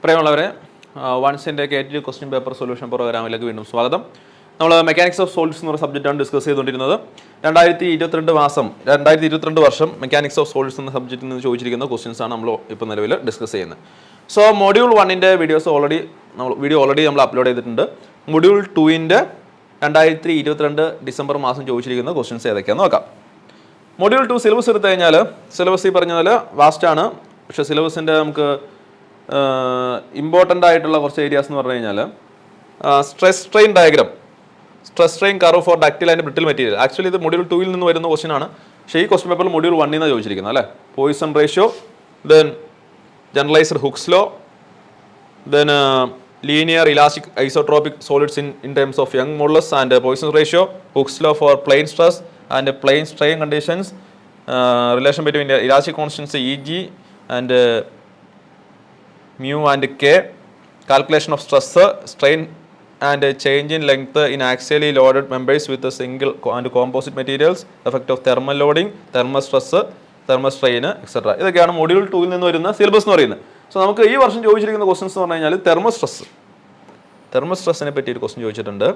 പ്രിയമുള്ളവരെ, വൺസിൻ്റെ KTU question paper solution പ്രോഗ്രാമിലേക്ക് വീണ്ടും സ്വാഗതം. നമ്മൾ മെക്കാനിക്സ് ഓഫ് സോളിഡ്സ് എന്ന സബ്ജക്റ്റാണ് ഡിസ്കസ് ചെയ്തുകൊണ്ടിരുന്നത്. 2022 വർഷം മെക്കാനിക്സ് ഓഫ് സോളിഡ്സ് എന്ന സബ്ജക്റ്റിൽ നിന്ന് ചോദിച്ചിരിക്കുന്ന ക്വസ്റ്റ്യൻസ് ആണ് നമ്മൾ ഇപ്പോൾ നിലവിൽ ഡിസ്കസ് ചെയ്യുന്നത്. സോ മൊഡ്യൂൾ 1ൻ്റെ വീഡിയോ ഓൾറെഡി നമ്മൾ അപ്ലോഡ് ചെയ്തിട്ടുണ്ട്. മൊഡ്യൂൾ 2ൻ്റെ 2022 ഡിസംബർ മാസം ചോദിച്ചിരിക്കുന്ന ക്വസ്റ്റ്യൻസ് ഏതൊക്കെയാണെന്ന് നോക്കാം. മൊഡ്യൂൾ 2 സിലബസ് എടുത്തു കഴിഞ്ഞാൽ സിലബസ് ഈ പറഞ്ഞ പോലെ വാസ്റ്റാണ്. പക്ഷേ സിലബസിൻ്റെ നമുക്ക് ഇമ്പോർട്ടൻ്റ് ആയിട്ടുള്ള കുറച്ച് ഏരിയാസ് എന്ന് പറഞ്ഞു കഴിഞ്ഞാൽ stress strain diagram, stress strain curve four ductile and brittle material. Actually ഇത് മൊഡ്യൂൾ 2ൽ നിന്ന് വരുന്ന ക്വസ്റ്റ്യൻ ആണ്. പക്ഷേ ഈ ക്വസ്റ്റ്യൻ പേപ്പറിൽ മൊഡ്യൂൾ 1ൽ നിന്നാണ് ചോദിച്ചിരിക്കുന്നത് അല്ലേ. Poisson ratio, then generalized Hooke's law, then linear elastic isotropic solids in terms of Young modulus and Poisson ratio, Hooke's law for plane stress and plane strain conditions, relation between the elastic constants Eg and mu and K, calculation of stress, strain and change in length in axially loaded members with a single and composite materials, effect of thermal loading, thermal stress, thermal strain, etc. ഇതൊക്കെയാണ് module 2ൽ നിന്ന് വരുന്ന syllabus എന്ന് പറയുന്നത്. So നമുക്ക് ഈ വർഷം ചോദിച്ചിരിക്കുന്ന questions എന്ന് പറഞ്ഞു കഴിഞ്ഞാൽ തെർമൽ സ്ട്രെസ്സിനെ പറ്റി ഒരു ക്വസ്റ്റ്യൻ ചോദിച്ചിട്ടുണ്ട്.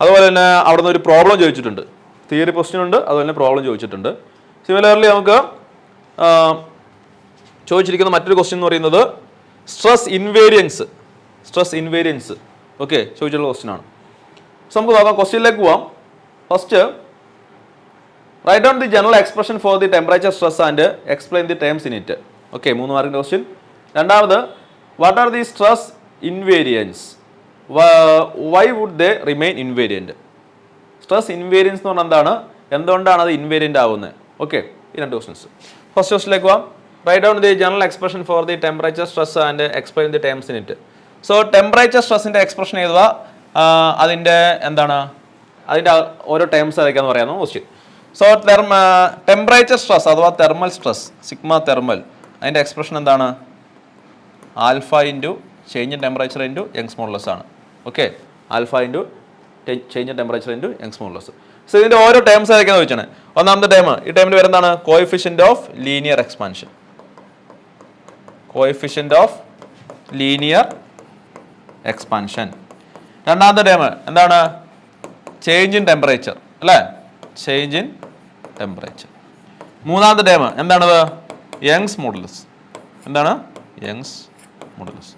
അതുപോലെ തന്നെ അവിടെ നിന്ന് ഒരു പ്രോബ്ലം ചോദിച്ചിട്ടുണ്ട്. തിയറി ക്വസ്റ്റ്യൻ ഉണ്ട്, അതുപോലെ തന്നെ പ്രോബ്ലം ചോദിച്ചിട്ടുണ്ട്. സിമിലർലി നമുക്ക് ചോദിച്ചിരിക്കുന്ന മറ്റൊരു ക്വസ്റ്റ്യൻ എന്ന് പറയുന്നത് സ്ട്രെസ് ഇൻവേരിയൻസ് ഓക്കെ ചോദിച്ചിട്ടുള്ള ക്വസ്റ്റ്യൻ ആണ്. സോ നമുക്ക് നോക്കാം, ക്വസ്റ്റ്യനിലേക്ക് പോവാം. First, write down the general expression for the temperature stress and explain the terms in it. Okay, 3 മാർക്കിൻ്റെ ക്വസ്റ്റ്യൻ. രണ്ടാമത്, what are the stress invariants, why would they remain invariant. Stress invariants എന്ന് പറഞ്ഞാൽ എന്താണ്, എന്തുകൊണ്ടാണ് അത് ഇൻവേരിയൻ്റ് ആവുന്നത്. Okay, ഈ 2 questions. First ക്വസ്റ്റിലേക്ക് പോവാം. Write down the general expression for the temperature stress and explain the terms in it. So temperature സ്ട്രെസ്സിൻ്റെ എക്സ്പ്രഷൻ എഴുതുക, അതിൻ്റെ എന്താണ്, അതിൻ്റെ ഓരോ ടേംസ് ഏതൊക്കെയാന്ന് പറയാമെന്ന് ക്വസ്റ്റ്യൻ. സോ ടെമ്പറേച്ചർ സ്ട്രെസ് അഥവാ തെർമൽ സ്ട്രെസ്, സിഗ്മ തെർമൽ, അതിൻ്റെ എക്സ്പ്രഷൻ എന്താണ്, alpha into change in temperature into Young's modulus ആണ്. Okay, alpha into change in temperature into Young's modulus. So ഇതിൻ്റെ ഓരോ ടേംസ് ഏതൊക്കെയാണെന്ന് ചോദിച്ചാണ്. ഒന്നാമത്തെ ടേം, ഈ ടേമിൻ്റെ പേരെന്താണ്, coefficient of linear expansion. Coefficient of linear expansion. രണ്ടാമത്തെ ടേം എന്താണ്, ചേഞ്ച് ഇൻ ടെമ്പറേച്ചർ അല്ലേ, ചേഞ്ച് ഇൻ ടെമ്പറേച്ചർ. മൂന്നാമത്തെ ടേം എന്താണത്, യങ്സ് മോഡുലസ്. എന്താണ്, യങ്സ് മോഡുലസ്.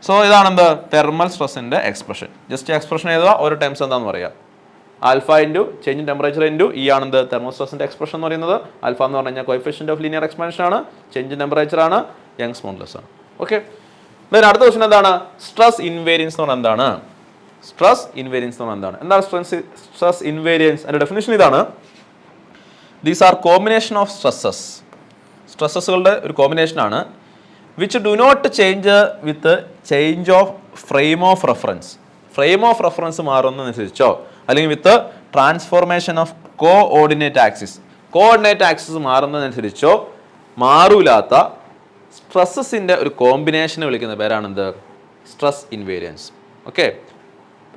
സോ ഇതാണ് എന്ത്, തെർമൽ സ്ട്രെസ്സിൻ്റെ എക്സ്പ്രഷൻ. ജസ്റ്റ് എക്സ്പ്രഷൻ എഴുതുക, ഓരോ ടേംസ് എന്താണെന്ന് പറയാം. Alpha into change in temperature into E ആണെന്ത്, തെർമൽ സ്ട്രെസ്സിൻ്റെ എക്സ്പ്രഷൻ എന്ന് പറയുന്നത്. ആൽഫ എന്ന് പറഞ്ഞു കഴിഞ്ഞാൽ കോഎഫിഷ്യൻ്റ് ഓഫ് ലീനിയർ എക്സ്പാൻഷൻ ആണ്, ചേഞ്ച് ഇൻ ടെമ്പറേച്ചർ ആണ്, യങ്സ് മോഡുലസ് ആണ്. ഓക്കെ, അടുത്ത ക്വസ്റ്റ്യൻ എന്താണ്, സ്ട്രെസ് ഇൻവേരിയൻസ് എന്ന് പറഞ്ഞാൽ എന്താണ്. സ്ട്രെസ് ഇൻവേരിയൻസ് എന്ന് പറഞ്ഞാൽ എന്താണ്, സ്ട്രെസ് ഇൻവേരിയൻസ് അതിൻ്റെ ഡെഫിനിഷൻ ഇതാണ്. ദീസ് ആർ കോമ്പിനേഷൻ ഓഫ് സ്ട്രെസ്സസുകളുടെ ഒരു കോമ്പിനേഷനാണ്. Which do not change with change of frame of reference. Frame of reference മാറുന്നതനുസരിച്ചോ അല്ലെങ്കിൽ with transformation of coordinate axis മാറുന്നതനുസരിച്ചോ മാറൂലാത്ത സ്ട്രെസ്സസിൻ്റെ ഒരു കോമ്പിനേഷനെ വിളിക്കുന്ന പേരാണ് എന്ത്, stress invariants. Okay,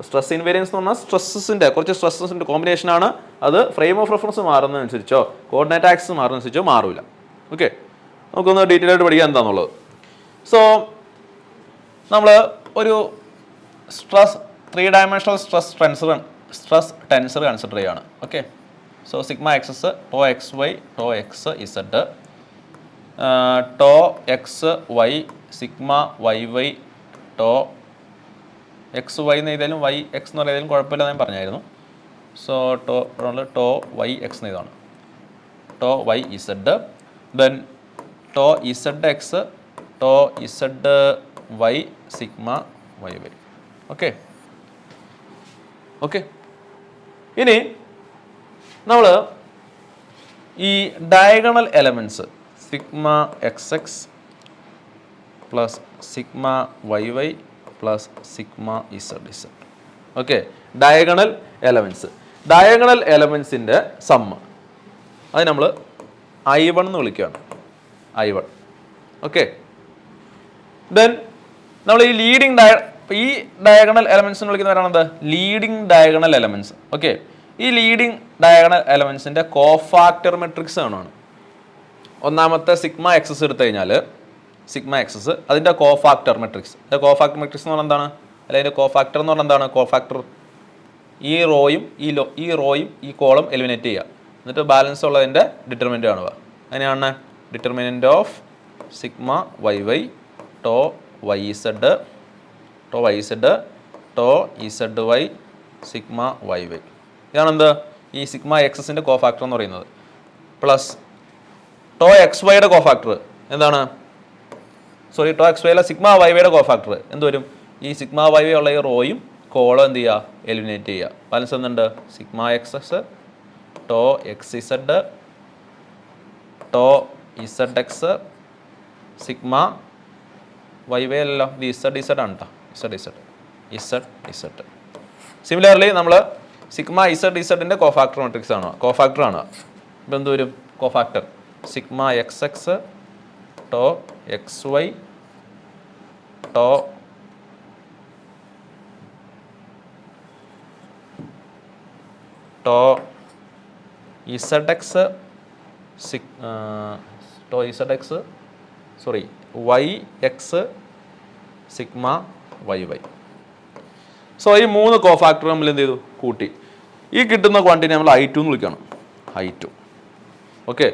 stress invariants എന്ന് പറഞ്ഞാൽ കുറച്ച് സ്ട്രെസ്സസിൻ്റെ കോമ്പിനേഷനാണ്. അത് frame of reference മാറുന്നതനുസരിച്ചോ coordinate axis മാറുന്നതനുസരിച്ചോ മാറൂല. ഓക്കെ, നമുക്കൊന്ന് ഡീറ്റെയിൽ ആയിട്ട് പഠിക്കാൻ എന്താണെന്നുള്ളത്. സോ നമ്മൾ ഒരു 3 ഡയമെൻഷണൽ സ്ട്രെസ് ടെൻസർ കൺസിഡർ ചെയ്യുകയാണ്. Okay, so sigma x, tau x y, tau x z, tau x y, sigma Y Y, tau x y എന്ന് എഴുതിയാലും വൈ എക്സ് എന്ന് പറയുന്നതിലും കുഴപ്പമില്ല ഞാൻ പറഞ്ഞായിരുന്നു. സോ ടോ വൈ എക്സ് എന്ന് ഇതാണ്, tau Y Z, then tau Z X, tau Z Y, sigma Y Y. Okay, ഇനി നമ്മൾ ഈ diagonal elements sigma X X plus sigma Y Y plus sigma Z Z. Okay, diagonal എലമെൻറ്റ്സിൻ്റെ sum അത് നമ്മൾ I1 എന്ന് വിളിക്കുകയാണ്, I1. Okay, then നമ്മൾ ഈ ഈ ഡയഗണൽ എലമെൻറ്റ്സ് എന്ന് വിളിക്കുന്നവരാണെന്ത്, ലീഡിങ് ഡയഗണൽ എലമെൻറ്റ്സ്. ഓക്കെ, ഈ ലീഡിങ് ഡയഗണൽ എലമെൻറ്റ്സിൻ്റെ കോഫാക്ടർ മെട്രിക്സ് ആണ്. ഒന്നാമത്തെ സിഗ്മ എക്സസ് എടുത്തു കഴിഞ്ഞാൽ സിഗ്മ എക്സസ് അതിൻ്റെ കോഫാക്ടർ മെട്രിക്സ്. അതിൻ്റെ കോഫാക്ടർ മെട്രിക്സ് എന്ന് പറഞ്ഞാൽ എന്താണ്? അല്ലെങ്കിൽ അതിൻ്റെ കോഫാക്ടർ എന്ന് പറഞ്ഞാൽ എന്താണ്? കോഫാക്ടർ ഈ റോയും ഈ കോളം എലിമിനേറ്റ് ചെയ്യുക, എന്നിട്ട് ബാലൻസ് ഉള്ളതിൻ്റെ ഡിറ്റർമിനൻ്റ് കാണുക. അങ്ങനെയാണ് determinant of sigma Y Y tau Y Z tau Z Y sigma Y Y. ഇതാണെന്ത്? ഈ സിഗ്മ എക്സസിൻ്റെ കോഫാക്ടർ എന്ന് പറയുന്നത്. പ്ലസ് ടോ എക്സ് വൈയുടെ കോഫാക്ടർ എന്താണ്? ടോ എക്സ് വൈയിലെ സിഗ്മ വൈ വൈയുടെ കോഫാക്ടർ എന്ത് വരും? ഈ സിഗ്മ വൈ വൈ ഉള്ള ഈ റോയും കോളം എന്ത് ചെയ്യുക? എലിമിനേറ്റ് ചെയ്യുക. ബാലൻസ് എന്തുണ്ട്? Sigma x tau x z tau Z x sigma Y y അല്ലല്ലോ, ഇത് ഇസഡ് ആണ് കേട്ടോ. ഇസഡ്. സിമിലർലി നമ്മൾ സിഗ്മ ഇസഡിൻ്റെ കോഫാക്ടർ മെട്രിക്സ് ആണ്, കോഫാക്ടർ ആണ്. ഇപ്പം എന്ത് വരും? Cofactor sigma x tau x y tau Z x y x sigma Y y. So ഈ 3 കോഫാക്ടർ നമ്മൾ എന്ത് ചെയ്തു? കൂട്ടി. ഈ കിട്ടുന്ന ക്വാണ്ടിറ്റി നമ്മൾ I2 എന്ന് വിളിക്കണം. I2. ഓക്കെ,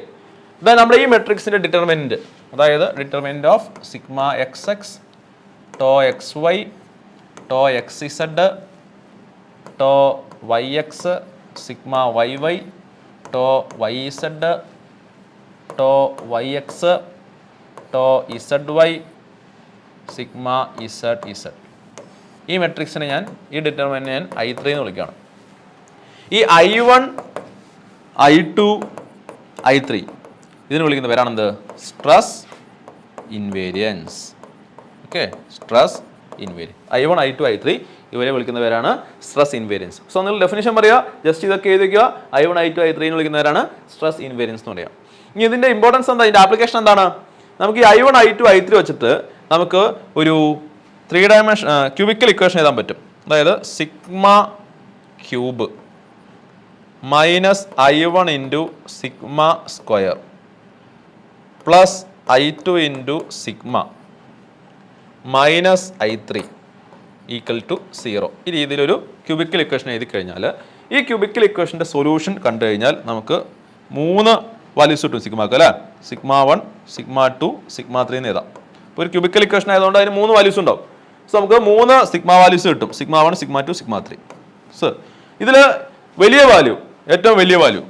ഇതാണ് നമ്മുടെ ഈ മെട്രിക്സിൻ്റെ ഡിറ്റർമിനൻറ്റ്. അതായത് determinant of sigma X x tau x y tau x z tau y x sigma Y Y tau Y Z tau y x tau Z Y sigma z. ഈ മെട്രിക്സിനെ ഞാൻ ഈ determinant ഞാൻ I3 എന്ന് വിളിക്കുകയാണ്. ഈ I1 I2 I3 ഇതിന് വിളിക്കുന്ന പേരാണെന്ത്? Stress invariants. Okay, stress invariants. I1 I2 I3 ഇവരെ വിളിക്കുന്ന പേരാണ് സ്ട്രെസ് ഇൻവേരിയൻസ്. സോ നിങ്ങൾ ഡെഫിനിഷൻ പറയുക, ജസ്റ്റ് ഇതൊക്കെ എഴുതി വയ്ക്കുക. I1 I2 I3 എന്ന് വിളിക്കുന്നവരാണ് സ്ട്രെസ് ഇൻവേരിയൻസ് എന്ന് പറയാം. ഇനി ഇതിൻ്റെ ഇമ്പോർട്ടൻസ് എന്താ? ഇതിൻ്റെ ആപ്ലിക്കേഷൻ എന്താണ്? നമുക്ക് ഈ I1 I2 I3 വെച്ചിട്ട് നമുക്ക് ഒരു 3 ഡയമെൻഷൻ ക്യൂബിക്കൽ ഇക്വേഷൻ എഴുതാൻ പറ്റും. അതായത് sigma cube minus I1 into sigma square plus I2 into sigma minus I3 equal to 0. ഈ രീതിയിലൊരു ക്യൂബിക്കൽ ഇക്വേഷൻ എഴുതി കഴിഞ്ഞാൽ ഈ ക്യൂബിക്കൽ ഇക്വേഷൻ്റെ സൊല്യൂഷൻ കണ്ടു കഴിഞ്ഞാൽ നമുക്ക് 3 വാല്യൂസ് കിട്ടും സിഗ്മക്ക് അല്ലേ? സിഗ്മ 1 സിഗ്മ 2 സിഗ്മ 3 എന്ന് എഴുതാം. ഇപ്പോൾ ഒരു ക്യൂബിക്കൽ ഇക്വേഷൻ ആയതുകൊണ്ട് അതിന് 3 വാല്യൂസ് ഉണ്ടാവും. സോ നമുക്ക് 3 സിഗ്മ വാല്യൂസ് കിട്ടും. Sigma 1 sigma 2 sigma 3. സോ ഇതിൽ വലിയ വാല്യൂ, ഏറ്റവും വലിയ വാല്യൂ,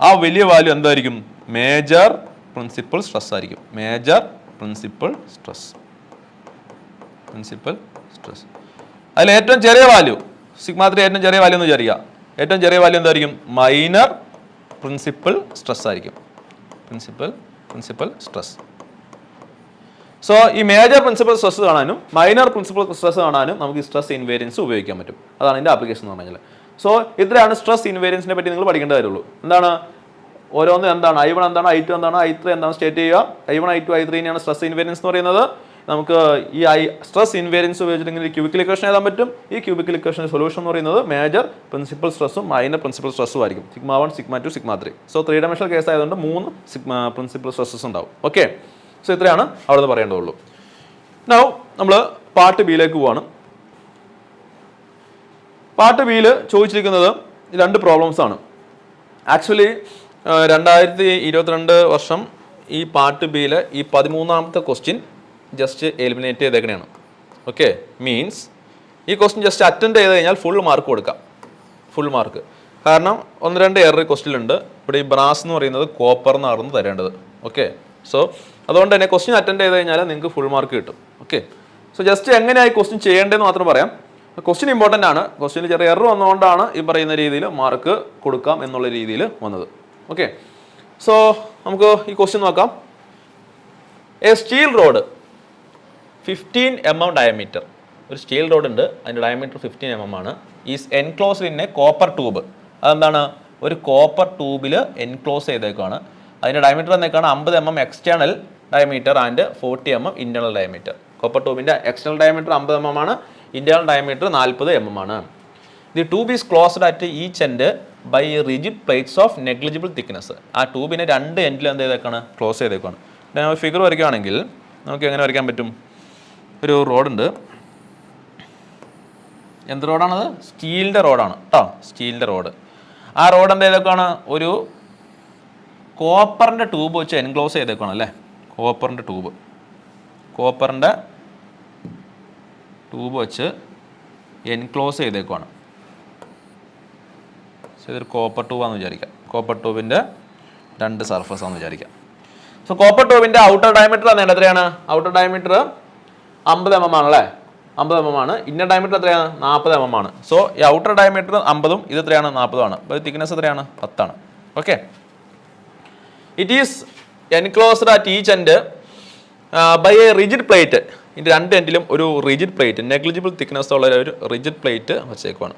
ആ വലിയ വാല്യൂ എന്തായിരിക്കും? മേജർ പ്രിൻസിപ്പൽ സ്ട്രെസ് ആയിരിക്കും. Major principal stress. അതിൽ ഏറ്റവും ചെറിയ വാല്യൂ സിഗ്മ 3 ഏറ്റവും ചെറിയ വാല്യൂ എന്ന് വിചാരിക്കുക. ഏറ്റവും ചെറിയ വാല്യൂ എന്തായിരിക്കും? മൈനർ പ്രിൻസിപ്പൽ സ്ട്രെസ് ആയിരിക്കും. Principal stress. സോ ഈ മേജർ പ്രിൻസിപ്പൽ സ്ട്രെസ് കാണാനും മൈനർ പ്രിൻസിപ്പൽ സ്ട്രെസ് കാണാനും നമുക്ക് ഈ സ്ട്രെസ് ഇൻവേരിയൻസ് ഉപയോഗിക്കാൻ പറ്റും. അതാണ് ഇതിൻ്റെ ആപ്ലിക്കേഷൻ എന്ന് പറഞ്ഞാൽ. സോ ഇത്രയാണ് സ്ട്രെസ് ഇൻവേരിയൻസിനെ പറ്റി നിങ്ങൾ പഠിക്കേണ്ട കാര്യമുള്ളൂ. എന്താണ് ഓരോന്നും എന്താണ്? I1 എന്താണ്? I2 എന്താണ്? I3 എന്താണ്? സ്റ്റേറ്റ് ചെയ്യുക. I1 I2 I3 നെയാണ് സ്ട്രെസ് ഇൻവേരിയൻസ് എന്ന് പറയുന്നത്. നമുക്ക് ഈ സ്ട്രെസ് ഇൻവേരിയൻസ് ഉപയോഗിച്ചിട്ട് ഇങ്ങനെ ക്യൂബിക്കൽ ഇക്വേഷൻ എഴുതാൻ പറ്റും. ഈ ക്യൂബിക്കൽ ഇക്വേഷൻ്റെ സൊല്യൂഷൻ എന്ന് പറയുന്നത് മേജർ പ്രിൻസിപ്പൽ സ്ട്രെസ്സും മൈനർ പ്രിൻസിപ്പൽ സ്ട്രെസ്സും ആയിരിക്കും. Sigma 1 sigma 2 sigma 3. So 3 dimensional case ആയതുകൊണ്ട് 3 പ്രിൻസിപ്പൽ സ്ട്രെസ്സസ് ഉണ്ടാവും. ഓക്കെ, സോ ഇത്രയാണ് അവിടെ നിന്ന് പറയേണ്ടതുള്ളൂ. നൗ നമ്മൾ പാർട്ട് ബിയിലേക്ക് പോവാണ്. പാർട്ട് ബിയിൽ ചോദിച്ചിരിക്കുന്നത് 2 പ്രോബ്ലംസ് ആണ്. ആക്ച്വലി 2022 വർഷം ഈ പാർട്ട് ബിയിൽ ഈ 13ാമത്തെ ക്വസ്റ്റ്യൻ ജസ്റ്റ് എലിമിനേറ്റ് ചെയ്തേക്കണെയാണ്. ഓക്കെ, മീൻസ് ഈ ക്വസ്റ്റ്യൻ ജസ്റ്റ് അറ്റൻഡ് ചെയ്ത് കഴിഞ്ഞാൽ ഫുൾ മാർക്ക് കൊടുക്കാം. Full mark. കാരണം 1-2 എറർ ക്വസ്റ്റ്യനിലുണ്ട്. ഇവിടെ ഈ ബ്രാസ് എന്ന് പറയുന്നത് കോപ്പർ എന്നാണ് തരേണ്ടത്. ഓക്കെ, സോ അതുകൊണ്ട് തന്നെ ക്വസ്റ്റ്യൻ അറ്റൻഡ് ചെയ്ത് കഴിഞ്ഞാൽ നിങ്ങൾക്ക് ഫുൾ മാർക്ക് കിട്ടും. ഓക്കെ, സോ ജസ്റ്റ് എങ്ങനെയായി ക്വസ്റ്റ്യൻ ചെയ്യേണ്ടതെന്ന് മാത്രം പറയാം. ക്വസ്റ്റ്യൻ ഇമ്പോർട്ടൻ്റ് ആണ്. ക്വസ്റ്റ്യനിൽ ചെറിയ എറർ വന്നുകൊണ്ടാണ് ഈ പറയുന്ന രീതിയിൽ മാർക്ക് കൊടുക്കാം എന്നുള്ള രീതിയിൽ വന്നത്. ഓക്കെ, സോ നമുക്ക് ഈ ക്വസ്റ്റ്യൻ നോക്കാം. A steel rod 15 mm diameter. ഒരു സ്റ്റീൽ റോഡ് ഉണ്ട്, അതിൻ്റെ ഡയമീറ്റർ 15 mm ആണ്. Is enclosed in a copper tube. അതെന്താണ്? ഒരു കോപ്പർ ട്യൂബിൽ എൻക്ലോസ് ചെയ്തേക്കാണ്. അതിൻ്റെ ഡയമീറ്റർ എന്നേക്കാണ് 50 mm external diameter and 40 mm internal diameter. Copper ട്യൂബിൻ്റെ എക്സ്റ്റേണൽ ഡയമീറ്റർ 50 mm ആണ്, ഇൻറ്റേർണൽ ഡയമീറ്റർ 40 mm ആണ്. The tube is closed at each end by rigid plates of negligible thickness. ആ ട്യൂബിനെ 2 എൻഡിൽ എന്ത് ചെയ്തേക്കാണ്? ക്ലോസ് ചെയ്തേക്കാണ്. ഞാൻ ഫിഗർ വരയ്ക്കുകയാണെങ്കിൽ നമുക്ക് എങ്ങനെ വരയ്ക്കാൻ പറ്റും? ഒരു റോഡുണ്ട്. എന്ത് റോഡാണത്? സ്റ്റീലിൻ്റെ റോഡാണ് കേട്ടോ, സ്റ്റീലിൻ്റെ റോഡ്. ആ റോഡ് എന്താ ചെയ്തേക്കാണ്? ഒരു കോപ്പറിൻ്റെ ട്യൂബ് വെച്ച് എൻക്ലോസ് ചെയ്തേക്കാണ് അല്ലേ? കോപ്പറിൻ്റെ ട്യൂബ് വെച്ച് എൻക്ലോസ് ചെയ്തേക്കുവാണ്. ഇതൊരു കോപ്പർ ട്യൂബാണെന്ന് വിചാരിക്കാം. കോപ്പർ ട്യൂബിൻ്റെ 2 സർഫസ് ആണെന്ന് വിചാരിക്കാം. സോ കോപ്പർ ട്യൂബിൻ്റെ ഔട്ടർ ഡയമീറ്റർ ആണ് എത്രയാണ്? ഔട്ടർ ഡയമീറ്റർ 50 mm ആണല്ലേ? 50 mm ആണ്. ഇന്നർ ഡയമീറ്റർ എത്രയാണ്? 40 mm ആണ്. സോ ഈ ഔട്ടർ ഡയമീറ്റർ 50ഉം ഇത് എത്രയാണ്? 40 ആണ്. അപ്പോൾ തിക്നെസ് എത്രയാണ്? 10 ആണ്. Okay. It is enclosed at each end by a rigid plate. ഇതിൻ്റെ 2 എൻഡിലും ഒരു റിജിഡ് പ്ലേറ്റ്, നെഗ്ലിജിബിൾ തിക്നെസ് ഉള്ള ഒരു റിജിഡ് പ്ലേറ്റ് വെച്ചേക്കുവാണ്.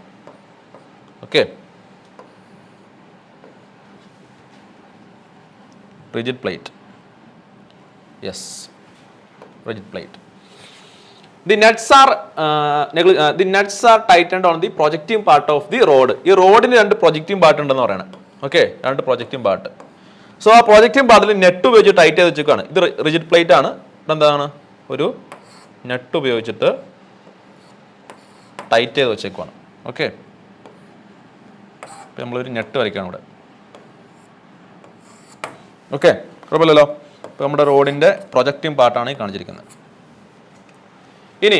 Okay. Rigid plate. Yes, rigid plate. The nuts are tightened on the projecting part of the road. ഈ റോഡിന് 2 projecting part ഉണ്ടെന്ന് പറയണം. Okay, 2 projecting part. So ആ പ്രൊജക്റ്റിംഗ് പാർട്ടിൽ നെറ്റ് ഉപയോഗിച്ച് ടൈറ്റ് ചെയ്ത് വെച്ചേക്കാണ്. ഇത് റിജിഡ് പ്ലേറ്റ് ആണ്. എന്താണ്? ഒരു നെറ്റ് ഉപയോഗിച്ചിട്ട് ടൈറ്റ് ചെയ്ത് വെച്ചേക്കുവാണ്. ഓക്കെ, ഇപ്പം നമ്മളൊരു നെറ്റ് വരയ്ക്കുകയാണ് ഇവിടെ. ഓക്കെ, കുഴപ്പമില്ലല്ലോ. ഇപ്പം നമ്മുടെ റോഡിൻ്റെ പ്രൊജക്റ്റിംഗ് പാർട്ടാണ് ഈ കാണിച്ചിരിക്കുന്നത്. ഇനി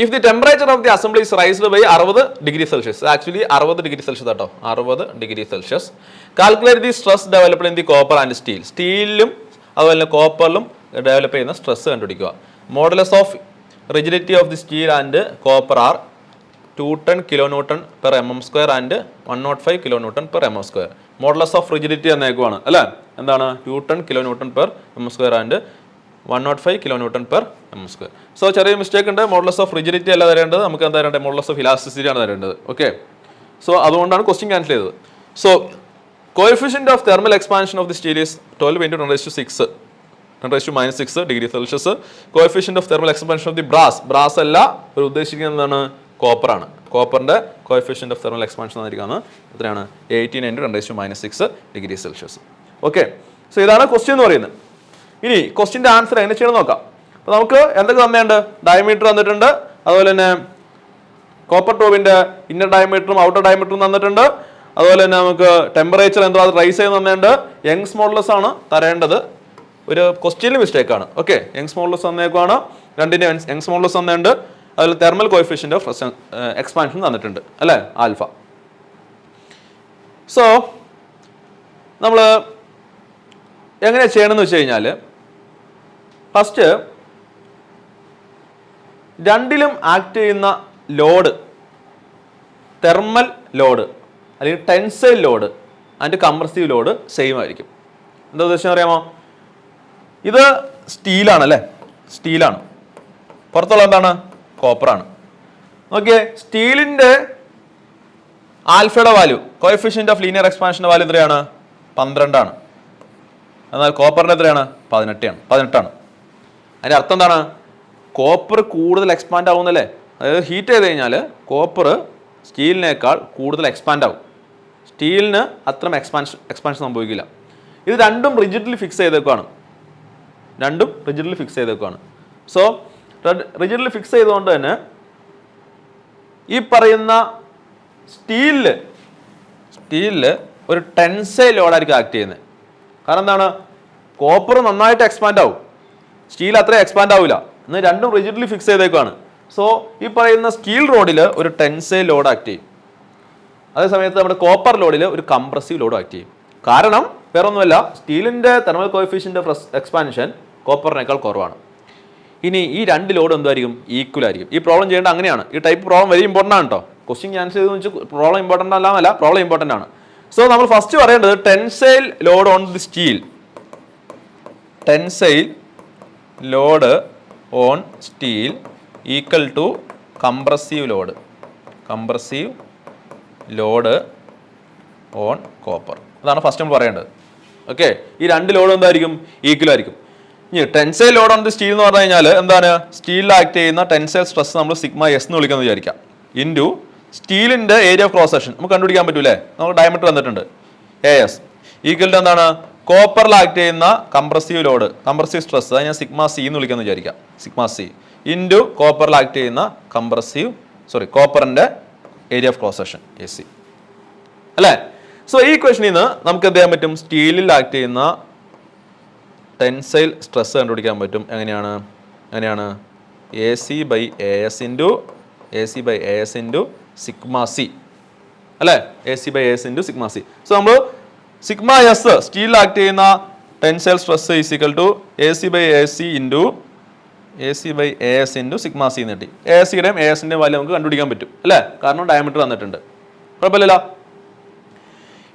if the temperature of the assembly is raised by 60 degree Celsius, actually 60 degree Celsius കേട്ടോ, 60 degree Celsius. Calculate the stress developed in the copper and steel. സ്റ്റീലിലും അതുപോലെ തന്നെ കോപ്പറിലും ഡെവലപ്പ് ചെയ്യുന്ന സ്ട്രെസ് കണ്ടുപിടിക്കുക. Modulus of rigidity of the steel and copper are 210 kN/mm² and 105 kN/mm². Modulus of rigidity എന്നേക്കുവാണ് അല്ലേ? എന്താണ്? 210 kN/mm² ആൻഡ് 105 kN/mm². സോ ചെറിയ മിസ്റ്റേക്ക് ഉണ്ട്. മോഡുലസ് ഓഫ് റിജിഡിറ്റി അല്ല തരേണ്ടത്, നമുക്ക് എന്താ തരേണ്ടത്? മോഡുലസ് ഓഫ് ഇലാസ്റ്റിസിറ്റി ആണ് തരേണ്ടത്. ഓക്കെ, സോ അതുകൊണ്ടാണ് ക്വസ്റ്റ്യൻ ക്യാൻസൽ ചെയ്തത്. So coefficient of thermal expansion of the steel is 12 × 10⁻⁶ degree Celsius. Coefficient of thermal expansion of the brass അല്ല ഒരു ഉദ്ദേശിക്കുന്നത് എന്താണ്? കോപ്പറാണ്. കോപ്പറിന്റെ കോഎഫിഷ്യന്റ് ഓഫ് തെർമൽ എക്സ്പാൻഷൻ തന്നിരിക്കുന്നത് എത്രയാണ്? 18 × 10⁻⁶ ഡിഗ്രി സെൽഷ്യസ്. ഓക്കെ, സോ ഇതാണ് ക്വസ്റ്റ്യൻ എന്ന് പറയുന്നത്. ഇനി ക്വസ്റ്റ്യൻ്റെ ആൻസർ എങ്ങനെ ചെയ്യണം നോക്കാം. അപ്പോൾ നമുക്ക് എന്തൊക്കെ തന്നിട്ടുണ്ട്? ഡയമീറ്റർ തന്നിട്ടുണ്ട്, അതുപോലെ തന്നെ കോപ്പർ ട്യൂബിൻ്റെ ഇന്നർ ഡയമീറ്ററും ഔട്ടർ ഡയമീറ്ററും തന്നിട്ടുണ്ട്, അതുപോലെ തന്നെ നമുക്ക് ടെമ്പറേച്ചർ എന്തോ അത് റൈസ് ചെയ്ത് തന്നിട്ടുണ്ട്. യങ്സ് മോഡുലസ് ആണ് തരേണ്ടത്, ഒരു ക്വസ്റ്റ്യനിൽ മിസ്റ്റേക്കാണ്. ഓക്കെ, യങ്സ് മോഡുലസ് തന്നേക്കുവാണ്, 2ന്റെ യങ്സ് മോഡുലസ് തന്നിട്ടുണ്ട്. അതിൽ തെർമൽ കോഎഫിഷ്യന്റ് ഓഫ് എക്സ്പാൻഷൻ തന്നിട്ടുണ്ട് അല്ലേ? ആൽഫ. സോ നമ്മൾ എങ്ങനെ ചെയ്യണമെന്ന് വെച്ച് കഴിഞ്ഞാൽ ഫസ്റ്റ് 2ലും ആക്ട് ചെയ്യുന്ന ലോഡ് തെർമൽ ലോഡ് അല്ലെങ്കിൽ tensile load and compressive load same ആയിരിക്കും. എന്താ ഉദ്ദേശം അറിയാമോ? ഇത് സ്റ്റീലാണ് അല്ലേ? സ്റ്റീലാണ്. പുറത്തുള്ള എന്താണ്? കോപ്പറാണ്. ഓക്കെ, സ്റ്റീലിൻ്റെ ആൽഫയുടെ വാല്യൂ, കോഎഫിഷ്യന്റ് ഓഫ് ലീനിയർ എക്സ്പാൻഷൻ്റെ വാല്യൂ എത്രയാണ്? 12 ആണ്. എന്നാൽ കോപ്പറിൻ്റെ എത്രയാണ്? 18 ആണ്. അതിൻ്റെ അർത്ഥം എന്താണ്? കോപ്പർ കൂടുതൽ എക്സ്പാൻഡ് ആവുന്നല്ലേ? അതായത് ഹീറ്റ് ചെയ്ത് കഴിഞ്ഞാൽ കോപ്പർ സ്റ്റീലിനേക്കാൾ കൂടുതൽ എക്സ്പാൻഡ് ആവും. സ്റ്റീലിന് അത്രയും എക്സ്പാൻഷൻ സംഭവിക്കില്ല. ഇത് 2ഉം റിജിഡ്ലി ഫിക്സ് ചെയ്തേക്കുവാണ്. സോ റിജിഡ്ലി ഫിക്സ് ചെയ്തുകൊണ്ട് തന്നെ ഈ പറയുന്ന സ്റ്റീലിൽ ഒരു ടെൻസൈൽ ലോഡായിരിക്കും ആക്ട് ചെയ്യുന്നത്. കാരണം എന്താണ്? കോപ്പർ നന്നായിട്ട് എക്സ്പാൻഡ് ആവും, സ്റ്റീൽ അത്രയും എക്സ്പാൻഡ് ആവില്ല. എന്നാൽ 2ഉം റിജിഡ്ലി ഫിക്സ് ചെയ്തേക്കുവാണ്. സോ ഈ പറയുന്ന സ്റ്റീൽ റോഡിൽ ഒരു ടെൻസൈൽ ലോഡ് ആക്ട് ചെയ്യും, അതേസമയത്ത് നമ്മുടെ കോപ്പർ ലോഡിൽ ഒരു കംപ്രസീവ് ലോഡ് ആക്ട് ചെയ്യും. കാരണം വേറെ ഒന്നുമല്ല, സ്റ്റീലിൻ്റെ തെർമൽ കോഎഫിഷ്യന്റ് ഓഫ് എക്സ്പാൻഷൻ കോപ്പറിനേക്കാൾ കുറവാണ്. ഇനി ഈ 2 ലോഡ് എന്തായിരിക്കും? ഈക്വൽ ആയിരിക്കും. ഈ പ്രോബ്ലം ചെയ്യേണ്ടത് അങ്ങനെയാണ്. ഈ ടൈപ്പ് പ്രോബ്ലം വെരി ഇമ്പോർട്ടൻ്റ് ആണ് കേട്ടോ. ക്വസ്റ്റ്യൻ ആൻസർ ചെയ്തെന്ന് വെച്ചാൽ പ്രോബ്ലം ഇമ്പോർട്ടൻ്റ് അല്ല, പ്രോബ്ലം ഇമ്പോർട്ടൻ്റ് ആണ്. സോ നമ്മൾ ഫസ്റ്റ് പറയേണ്ടത് tensile load on the steel, tensile load on steel equal to compressive load on copper. അതാണ് ഫസ്റ്റ് നമ്മൾ പറയേണ്ടത്. ഓക്കെ, ഈ 2 ലോഡ് എന്തായിരിക്കും? ഈക്വൽ ആയിരിക്കും. ഇനി tensile load on the steel എന്ന് പറഞ്ഞു കഴിഞ്ഞാൽ എന്താണ്? സ്റ്റീലിൽ ആക്ട് ചെയ്യുന്ന ടെൻസൈൽ സ്ട്രെസ് നമ്മൾ σS എന്ന് വിളിക്കുന്നത് വിചാരിക്കാം. ഇൻറ്റു സ്റ്റീലിൻ്റെ ഏരിയ ഓഫ് ക്രോസ് സെക്ഷൻ നമുക്ക് കണ്ടുപിടിക്കാൻ പറ്റൂലേ? നമുക്ക് ഡയമീറ്റർ തന്നിട്ടുണ്ട് AS ഈക്വൽ ടു എന്താണ്? കോപ്പറിൽ ആക്ട് ചെയ്യുന്ന കംപ്രസീവ് ലോഡ്, കംപ്രസീവ് സ്ട്രെസ്, അത് ഞാൻ സിഗ്മ സി എന്ന് വിളിക്കാമെന്ന് വിചാരിക്കാം. സിഗ്മ സി ഇൻറ്റു കോപ്പറിൽ ആക്ട് ചെയ്യുന്ന കോപ്പറിന്റെ area of cross section A C അല്ലേ. സോ ഈ ക്വസ്റ്റനിൽ നിന്ന് നമുക്ക് എന്ത് ചെയ്യാൻ പറ്റും? സ്റ്റീലിൽ ആക്ട് ചെയ്യുന്ന ടെൻസൈൽ സ്ട്രെസ് കണ്ടുപിടിക്കാൻ പറ്റും. എങ്ങനെയാണ് A C by A S into sigma C അല്ലേ. A C by A S into sigma C. So നമ്മൾ സിഗ്മ എസ് സ്റ്റീലിൽ ആക്ട് ചെയ്യുന്ന tensile stress is equal to A C by A S into sigma C എന്ന് കിട്ടി. A S സിയുടെയും A എസിൻ്റെയും value നമുക്ക് കണ്ടുപിടിക്കാൻ പറ്റും അല്ലേ, കാരണം ഡയമീറ്റർ തന്നിട്ടുണ്ട്. കുഴപ്പമില്ലല്ലോ.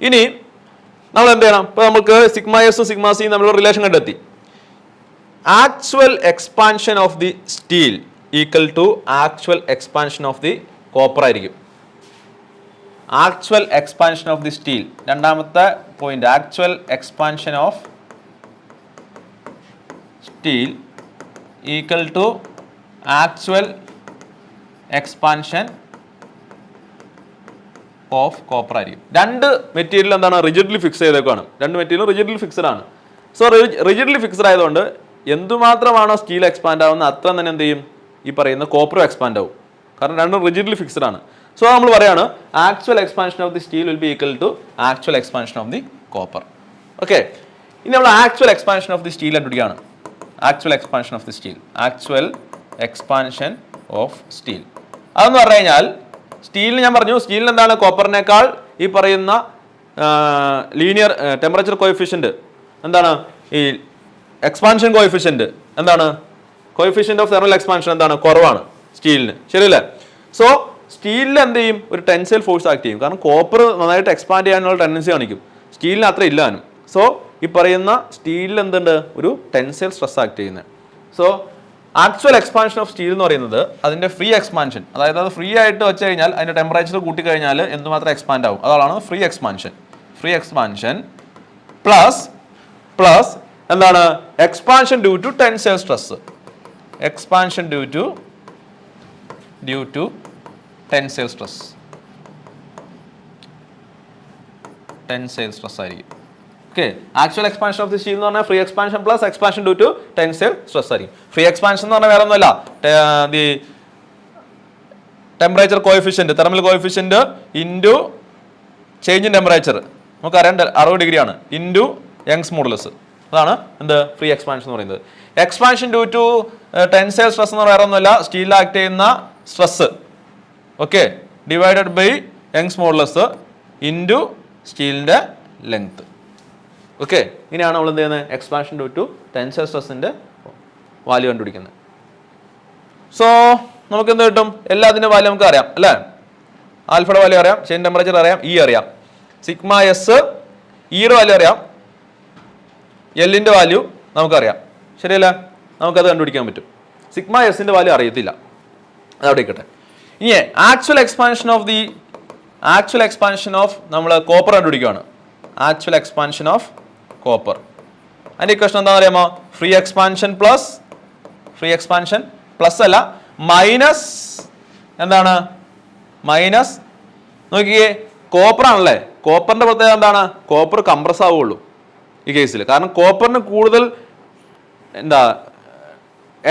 ഇനി നമ്മൾ എന്ത് ചെയ്യണം? ഇപ്പോൾ നമുക്ക് സിഗ്മ എസ് സിഗ്മ സി തമ്മിലുള്ള റിലേഷൻ കണ്ടെത്തി. Actual expansion of the steel equal to actual expansion of the copper ആയിരിക്കും. Actual expansion of the steel, രണ്ടാമത്തെ point, actual expansion of steel equal to actual expansion of copper ആയിരിക്കും. രണ്ട് material എന്താണ്? Rigidly fix ചെയ്തേക്കാണ്. രണ്ട് material rigidly fixed ആണ്. So rigidly fixed ആയതുകൊണ്ട് എന്തുമാത്രമാണോ സ്റ്റീൽ എക്സ്പാൻഡ് ആവുന്നത് അത്ര തന്നെ എന്ത് ചെയ്യും? ഈ പറയുന്ന കോപ്പറും എക്സ്പാൻഡ് ആവും, കാരണം രണ്ടും റിജിഡ്ലി ഫിക്സ്ഡ് ആണ്. സോ നമ്മൾ പറയാണ് actual expansion of the steel will be equal to actual expansion of the copper. Okay, ഇനി നമ്മൾ actual expansion of the steel കണ്ടുപിടിക്കുകയാണ്. Actual expansion of the steel, അതെന്ന് പറഞ്ഞു കഴിഞ്ഞാൽ സ്റ്റീലിന് ഞാൻ പറഞ്ഞു, സ്റ്റീലിന് എന്താണ്? കോപ്പറിനേക്കാൾ ഈ പറയുന്ന ലീനിയർ ടെമ്പറേച്ചർ കോഎഫിഷ്യന്റ് എന്താണ്? ഈ എക്സ്പാൻഷൻ കോഎഫിഷ്യന്റ് എന്താണ്? കോഎഫിഷ്യന്റ് ഓഫ് തെർമൽ എക്സ്പാൻഷൻ എന്താണ്? കുറവാണ് സ്റ്റീലിന്, ശരിയല്ലേ? സോ സ്റ്റീലിൽ എന്ത് ചെയ്യും? ഒരു ടെൻസൈൽ ഫോഴ്സ് ആക്ട് ചെയ്യും, കാരണം കോപ്പർ നന്നായിട്ട് എക്സ്പാൻഡ് ചെയ്യാനുള്ള ടെൻഡൻസി കാണിക്കും, സ്റ്റീലിന് അത്ര ഇല്ലാനും. സോ ഈ പറയുന്ന സ്റ്റീലിൽ എന്തുണ്ട്? ഒരു ടെൻസൈൽ സ്ട്രെസ് ആക്ട് ചെയ്യുന്നത്. So actual expansion of steel എന്ന് പറയുന്നത് അതിന്റെ ഫ്രീ എക്സ്പാൻഷൻ, അതായത് അത് ഫ്രീ ആയിട്ട് വെച്ച് കഴിഞ്ഞാൽ അതിന്റെ ടെമ്പറേച്ചർ കൂട്ടി കഴിഞ്ഞാൽ എന്തുമാത്രം എക്സ്പാൻഡ് ആവും, അതാണ് ഫ്രീ എക്സ്പാൻഷൻ. പ്ലസ് എന്താണ്? Expansion due to tensile stress. Expansion due to tensile stress ആയിരിക്കും. Okay, actual expansion of the steel എന്ന് പറഞ്ഞാൽ free expansion plus expansion due to tensile stress ആയിരിക്കും. ഫ്രീ എക്സ്പാൻഷൻ എന്ന് പറഞ്ഞാൽ വേറെ ഒന്നുമല്ല, the temperature coefficient, thermal coefficient into change in temperature, നമുക്കറിയാം 60 ഡിഗ്രിയാണ്, ഇൻറ്റു യങ്സ് മോഡുലസ്, അതാണ് എന്ത്? ഫ്രീ എക്സ്പാൻഷൻ എന്ന് പറയുന്നത്. Expansion due to tensile stress എന്ന് വേറെ ഒന്നുമല്ല, സ്റ്റീലിൽ ആക്ട് ചെയ്യുന്ന stress, okay, divided by Young's modulus into സ്റ്റീലിന്റെ ലെങ്ത്. ഓക്കെ, ഇങ്ങനെയാണ് നമ്മൾ എന്ത് ചെയ്യുന്നത്? എക്സ്പാൻഷൻ ഡ്യൂ ടു ടെൻസൈൽ സ്ട്രെസ്സിന്റെ വാല്യൂ കണ്ടുപിടിക്കുന്നത്. സോ നമുക്ക് എന്ത് കിട്ടും? എല്ലാത്തിൻ്റെ വാല്യൂ നമുക്ക് അറിയാം അല്ലേ? ആൽഫയുടെ വാല്യൂ അറിയാം, ചെയിൻ ടെമ്പറേച്ചർ അറിയാം, ഇ അറിയാം, സിഗ്മ എസ് ഇയുടെ വാല്യൂ അറിയാം, എല്ലിൻ്റെ വാല്യൂ നമുക്കറിയാം, ശരിയല്ല? നമുക്കത് കണ്ടുപിടിക്കാൻ പറ്റും. സിഗ്മ എസിൻ്റെ വാല്യൂ അറിയത്തില്ല, അതവിടെ ഇരിക്കട്ടെ. ഇനി ആക്ച്വൽ എക്സ്പാൻഷൻ ഓഫ് നമ്മൾ കോപ്പർ കണ്ടുപിടിക്കുകയാണ്. ആക്ച്വൽ എക്സ്പാൻഷൻ ഓഫ് കോപ്പർ, അതിൻ്റെ ഇക്വേഷൻ എന്താണെന്ന് അറിയാമോ? ഫ്രീ എക്സ്പാൻഷൻ പ്ലസ് അല്ല, മൈനസ് എന്താണ്? മൈനസ്, നോക്കിയേ, കോപ്പർ ആണല്ലേ, കോപ്പറിന്റെ പ്രത്യേകത എന്താണ്? കോപ്പർ കംപ്രസ് ആവുള്ളൂ ഈ കേസിൽ, കാരണം കോപ്പറിന് കൂടുതൽ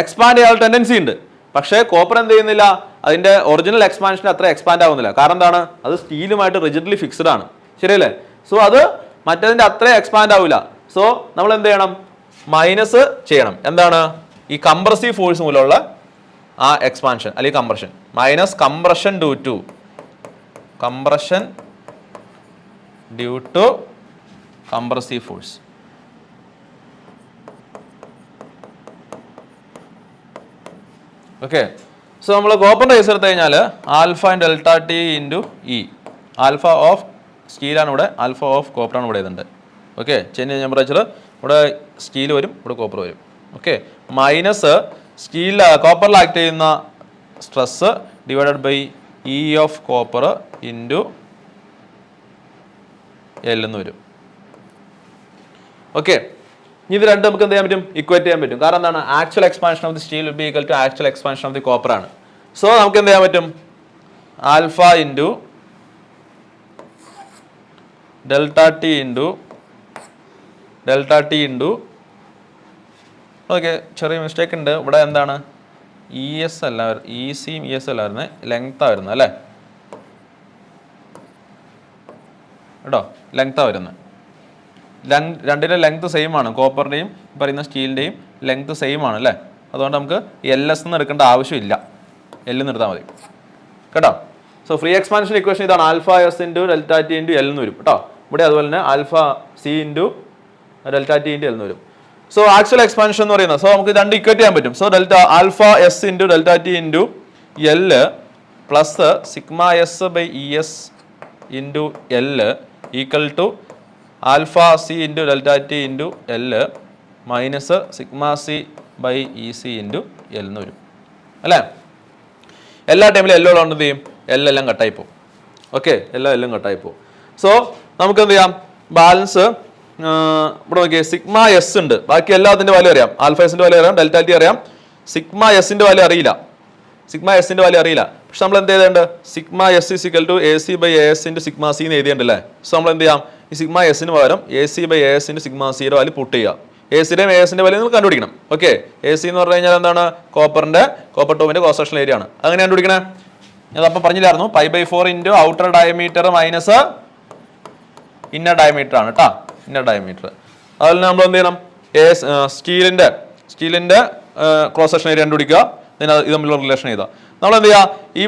എക്സ്പാൻഡ് ചെയ്യാനുള്ള ടെൻഡൻസി ഉണ്ട്. പക്ഷേ കോപ്പർ എന്ത് ചെയ്യുന്നില്ല? അതിന്റെ ഒറിജിനൽ എക്സ്പാൻഷൻ അത്ര എക്സ്പാൻഡ് ആവുന്നില്ല, കാരണം എന്താണ്? അത് സ്റ്റീലുമായിട്ട് റിജിഡ്ലി ഫിക്സ്ഡ് ആണ്, ശരിയല്ലേ? സോ അത് മറ്റേതിന്റെ അത്ര എക്സ്പാൻഡ് ആവില്ല. സോ നമ്മൾ എന്ത് ചെയ്യണം? മൈനസ് ചെയ്യണം. എന്താണ്? ഈ കംപ്രസീവ് ഫോഴ്സ് മൂലമുള്ള ആ എക്സ്പാൻഷൻ അല്ലെങ്കിൽ compression, minus compression due to compressive force. Okay, so നമ്മൾ കോപ്പറിന്റെ കേസ് എടുത്തു കഴിഞ്ഞാൽ alpha delta T into E, alpha of സ്റ്റീലാണ് ഇവിടെ, ആൽഫ ഓഫ് കോപ്പറാണ് ഇവിടെ ഇതുണ്ട്. ഓക്കെ, ചേഞ്ച് ടെമ്പറേച്ചർ, ഇവിടെ സ്റ്റീൽ വരും, ഇവിടെ കോപ്പർ വരും. ഓക്കെ, മൈനസ് കോപ്പറിൽ ആക്ട് ചെയ്യുന്ന stress divided by E of copper into L എന്ന് വരും. ഓക്കെ, ഇത് രണ്ടും നമുക്ക് എന്ത് ചെയ്യാൻ പറ്റും? ഇക്വേറ്റ് ചെയ്യാൻ പറ്റും. കാരണം എന്താണ്? Actual expansion of the steel will be equal to actual expansion of the copper ആണ്. സോ നമുക്ക് എന്ത് ചെയ്യാൻ പറ്റും? Alpha into delta T into delta T into okay ചെറിയ മിസ്റ്റേക്ക് ഉണ്ട് ഇവിടെ എന്താണ് ഇ എസ് അല്ല ഇ സിയും ഇ എസ് അല്ലായിരുന്നു ലെങ്ത്താണ് വരുന്നത് അല്ലേ കേട്ടോ ലെങ്ത്താണ് വരുന്നത് രണ്ടിൻ്റെ ലെങ്ത് സെയിം ആണ് കോപ്പറിൻ്റെയും പറയുന്ന സ്റ്റീലിൻ്റെയും ലെങ്ത് സെയിം ആണ് അല്ലേ അതുകൊണ്ട് നമുക്ക് എൽ എസ് എന്ന് എടുക്കേണ്ട ആവശ്യമില്ല എൽ നിർത്താൽ മതി കേട്ടോ സോ ഫ്രീ എക്സ്പാൻഷൻ ഇക്വേഷൻ ഇതാണ് alpha S into delta T into L എന്ന് വരും കേട്ടോ ഇവിടെ അതുപോലെ തന്നെ alpha C into delta T into L എന്ന് വരും സോ ആക്ച്വൽ എക്സ്പാൻഷൻ എന്ന് പറയുന്നത് സോ നമുക്ക് രണ്ട് ഇക്വേറ്റ് ചെയ്യാൻ പറ്റും so delta alpha S into delta T into L plus sigma S by E S into L equal to alpha C into delta T into L minus sigma C by E C into L എന്ന് വരും അല്ലേ എല്ലാ ടൈമിലും എല്ലാം ഉള്ളത് എന്ത് ചെയ്യും എല്ലാം കട്ടായി പോകും ഓക്കെ എല്ലാം കട്ടായി പോകും സോ നമുക്ക് എന്ത് ചെയ്യാം ബാലൻസ് ഇവിടെ നോക്കിയേ സിഗ്മ എസ് ഉണ്ട് ബാക്കി എല്ലാത്തിൻ്റെ വാല്യൂ അറിയാം ആൽഫ എസിൻ്റെ വാല്യൂ അറിയാം ഡെൽറ്റ ടി അറിയാം സിഗ്മ എസിൻ്റെ വാല്യൂ അറിയില്ല പക്ഷെ നമ്മൾ എന്ത് ചെയ്തേണ്ട sigma S is equal to A C by A S into sigma C എന്ന് എഴുതിയിട്ടുണ്ടല്ലേ സോ നമ്മൾ എന്ത് ചെയ്യാം ഈ സിഗ്മ എസിന് പകരം A C by A S into sigma സിയുടെ വാല്യൂ പുട്ട് ചെയ്യുക എ സിയുടെയും എ എസിൻ്റെ വാല്യൂ നിങ്ങൾ കണ്ടുപിടിക്കണം ഓക്കെ എ സി എന്ന് പറഞ്ഞു കഴിഞ്ഞാൽ എന്താണ് കോപ്പർ ട്യൂബിൻ്റെ ക്രോസ് സെക്ഷണൽ ഏരിയ ആണ് അങ്ങനെ കണ്ടുപിടിക്കണേ ഞാനപ്പം പറഞ്ഞില്ലായിരുന്നു pi by 4 into outer diameter minus inner diameter ആണ് കേട്ടോ ഇന്നർ ഡയമീറ്റർ അതുപോലെ നമ്മൾ എന്ത് ചെയ്യണം സ്റ്റീലിൻ്റെ ക്രോസ് സെക്ഷൻ ഏരിയ കണ്ടുപിടിക്കുക ഇത് തമ്മിലുള്ള റിലേഷൻ ചെയ്താൽ നമ്മൾ എന്ത് ചെയ്യുക ഈ